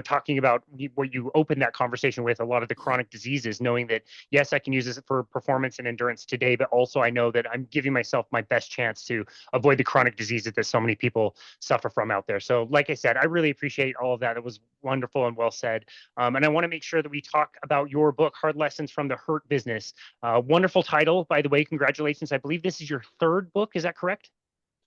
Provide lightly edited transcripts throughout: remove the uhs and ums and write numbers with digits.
talking about what you opened that conversation with, a lot of the chronic diseases, knowing that, yes, I can use this for performance and endurance today, but also I know that I'm giving myself my best chance to avoid the chronic diseases that so many people suffer from out there. So, like I said, I really appreciate all of that. It was wonderful and well said. And I want to make sure that we talk about your book, Hard Lessons from the Hurt Business. Wonderful title, by the way. Congratulations. I believe this is your third book. Is that correct?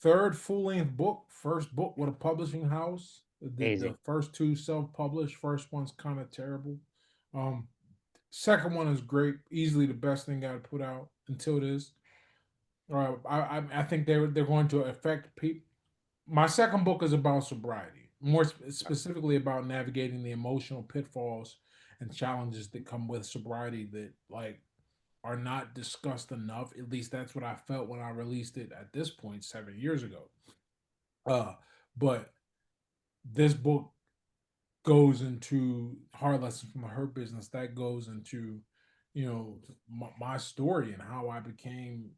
Third full-length book, first book with a publishing house. The Amazing. first two self-published. First one's kind of terrible. Um, Second one is great, easily the best thing I put out until this. I think they're going to affect people. My second book is about sobriety, more specifically about navigating the emotional pitfalls and challenges that come with sobriety that like are not discussed enough. At least that's what I felt when I released it at this point 7 years ago. Uh, but this book goes into hard lessons from the hurt business. That goes into, my story and how I became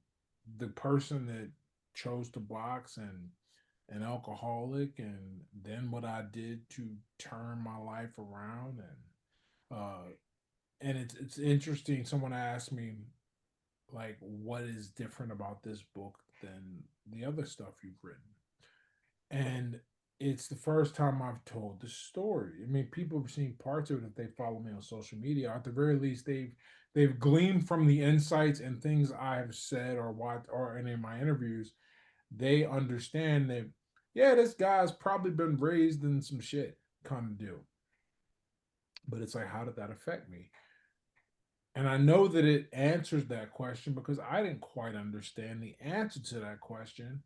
the person that chose to box and an alcoholic, and then what I did to turn my life around. And it's interesting. Someone asked me like, what is different about this book than the other stuff you've written? And it's the first time I've told the story. I mean, people have seen parts of it if they follow me on social media. At the very least, they've gleaned from the insights and things I have said or watched or in my interviews. They understand that, yeah, this guy's probably been raised in some shit kind of deal. But it's like, how did that affect me? And I know that it answers that question because I didn't quite understand the answer to that question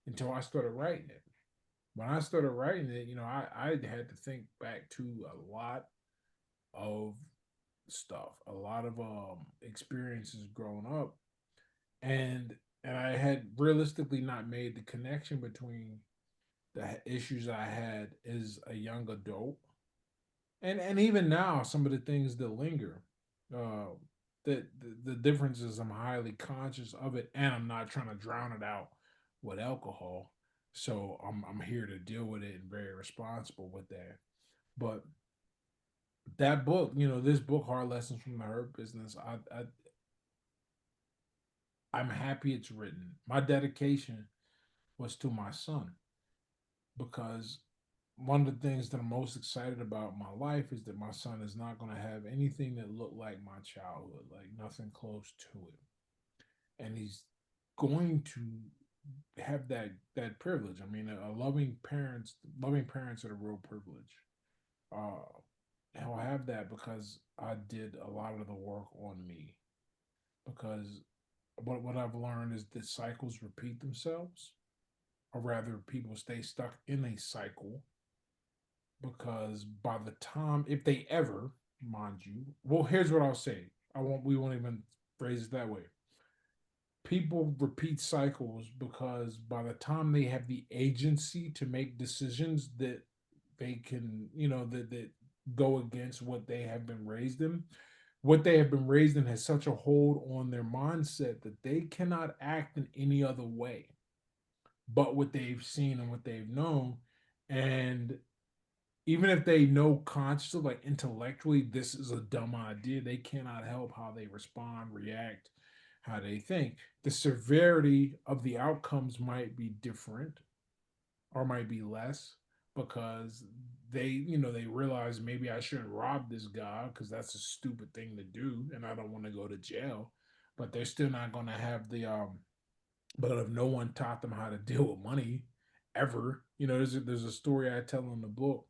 until I started writing it. When I started writing it, I had to think back to a lot of stuff, a lot of experiences growing up, and I had realistically not made the connection between the issues I had as a young adult, and even now some of the things that linger. Uh, the difference is I'm highly conscious of it, and I'm not trying to drown it out with alcohol. So I'm here to deal with it and very responsible with that. But that book, this book, Hard Lessons from the Hurt Business, I'm happy it's written. My dedication was to my son because one of the things that I'm most excited about in my life is that my son is not going to have anything that looked like my childhood, like nothing close to it, and he's going to have that privilege. I mean, a loving parents are a real privilege. Uh, he'll have that because I did a lot of the work on me. Because what I've learned is that cycles repeat themselves, or rather, people stay stuck in a cycle because by the time, if they ever, mind you, well, here's what I'll say. We won't even phrase it that way. People repeat cycles because by the time they have the agency to make decisions that they can, that go against what they have been raised in, what they have been raised in has such a hold on their mindset that they cannot act in any other way but what they've seen and what they've known. And even if they know consciously, like intellectually, this is a dumb idea, they cannot help how they respond, react, how they think. The severity of the outcomes might be different or might be less because they realize maybe I shouldn't rob this guy because that's a stupid thing to do and I don't want to go to jail. But they're still not going to have the but if no one taught them how to deal with money ever, there's a story I tell in the book.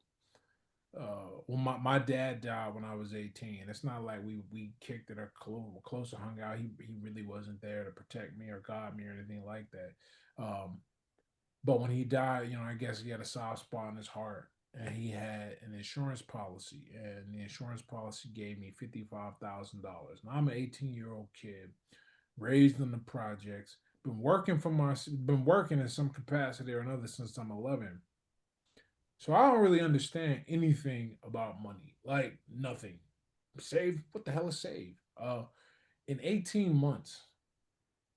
Well, my dad died when I was 18. It's not like we kicked it or closer hung out. He really wasn't there to protect me or guide me or anything like that. But when he died, I guess he had a soft spot in his heart, and he had an insurance policy, and the insurance policy gave me $55,000. Now I'm an 18-year-old kid, raised in the projects, been working in some capacity or another since I'm 11. So I don't really understand anything about money, like nothing. Save, what the hell is save? In 18 months,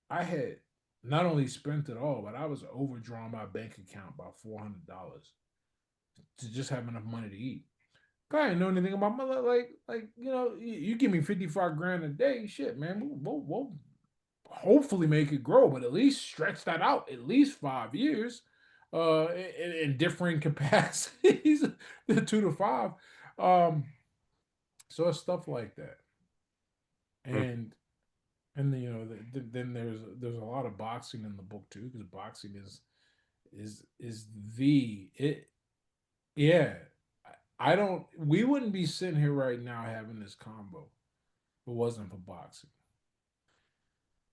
I had not only spent it all, but I was overdrawn my bank account by $400 to just have enough money to eat. I didn't know anything about my like you give me 55 grand a day, shit, man. We'll hopefully make it grow, but at least stretch that out at least 5 years, in differing capacities, the 2 to 5. Um, so it's stuff like that, Mm. and then there's a lot of boxing in the book too, because boxing is the it yeah. I don't. We wouldn't be sitting here right now having this combo if it wasn't for boxing.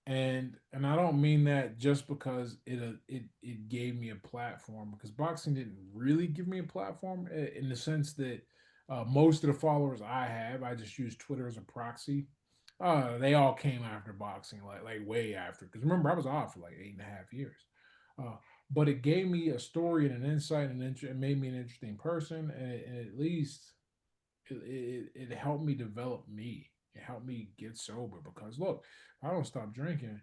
And I don't mean that just because it gave me a platform, because boxing didn't really give me a platform, in the sense that most of the followers I have, I just use Twitter as a proxy. They all came after boxing, like way after. Because remember, I was off for like 8.5 years. Uh, but it gave me a story and an insight, and it made me an interesting person, and at least it helped me develop me. It helped me get sober, because look, if I don't stop drinking,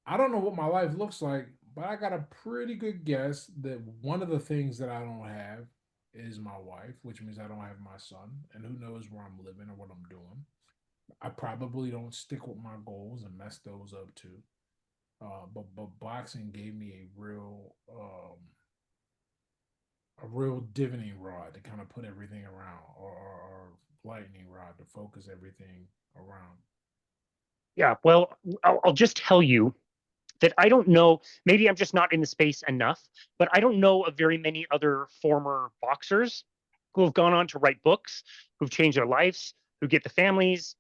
I don't know what my life looks like, but I got a pretty good guess that one of the things that I don't have is my wife, which means I don't have my son, and who knows where I'm living or what I'm doing. I probably don't stick with my goals and mess those up too. But boxing gave me a real divining rod to kind of put everything around, or lightning rod to focus everything around. Yeah, well, I'll just tell you that I don't know. Maybe I'm just not in the space enough, but I don't know of very many other former boxers who have gone on to write books, who've changed their lives, who get the families,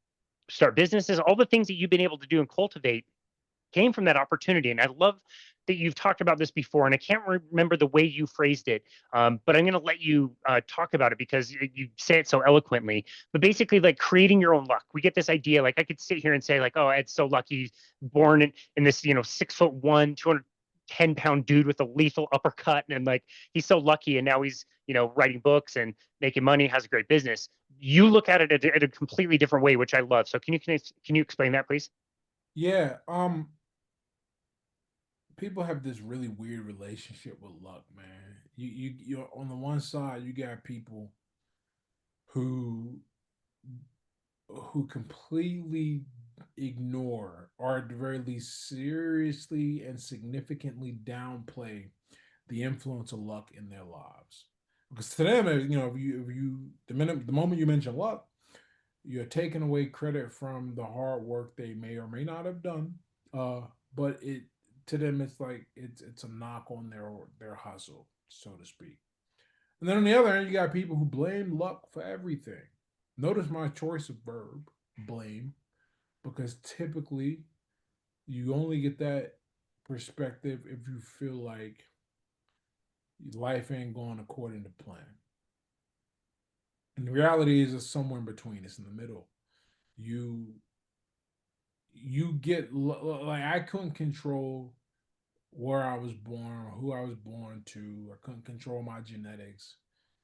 start businesses, all the things that you've been able to do and cultivate came from that opportunity. And I love that you've talked about this before, and I can't remember the way you phrased it, but I'm going to let you talk about it because you say it so eloquently. But basically, like creating your own luck. We get this idea, like I could sit here and say, like, oh, Ed's so lucky, born in this, 6'1", 210-pound dude with a lethal uppercut, and like he's so lucky, and now he's writing books and making money, has a great business. You look at it at a completely different way, which I love. So can you explain that, please? Yeah, people have this really weird relationship with luck, man. You're on the one side, you got people who completely ignore, or at the very least seriously and significantly downplay the influence of luck in their lives. Because to them, if you the moment you mention luck, you're taking away credit from the hard work they may or may not have done. Uh, but it to them, it's like it's a knock on their hustle, so to speak. And then on the other hand, you got people who blame luck for everything. Notice my choice of verb, blame, because typically you only get that perspective if you feel like life ain't going according to plan. And the reality is, it's somewhere in between. It's in the middle. You you get like, I couldn't control where I was born, who I was born to. I couldn't control my genetics.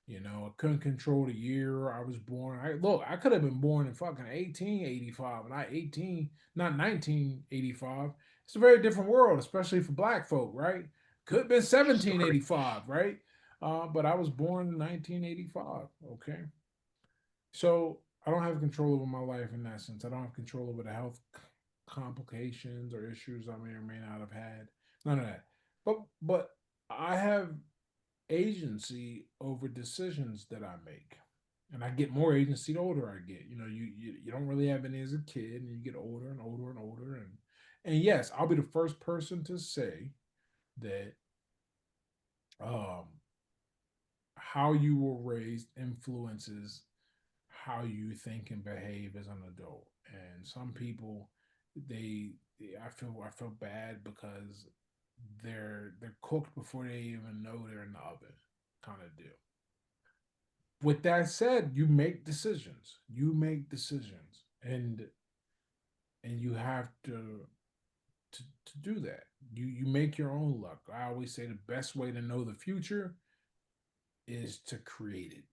I couldn't control the year I was born. I could have been born in fucking 1885, and I 18, not 1985. It's a very different world, especially for black folk, right? Could have been Sure. 1785, right? But I was born in 1985. Okay, so I don't have control over my life in that sense. I don't have control over the health complications or issues I may or may not have had. None of that. But I have agency over decisions that I make. And I get more agency the older I get. You don't really have any as a kid, and you get older and older and older. And yes, I'll be the first person to say that um how you were raised influences how you think and behave as an adult. And some people, they, I feel bad because they're cooked before they even know they're in the oven, kind of deal. With that said, you make decisions. You make decisions, and you have to do that. You make your own luck. I always say the best way to know the future is to create it.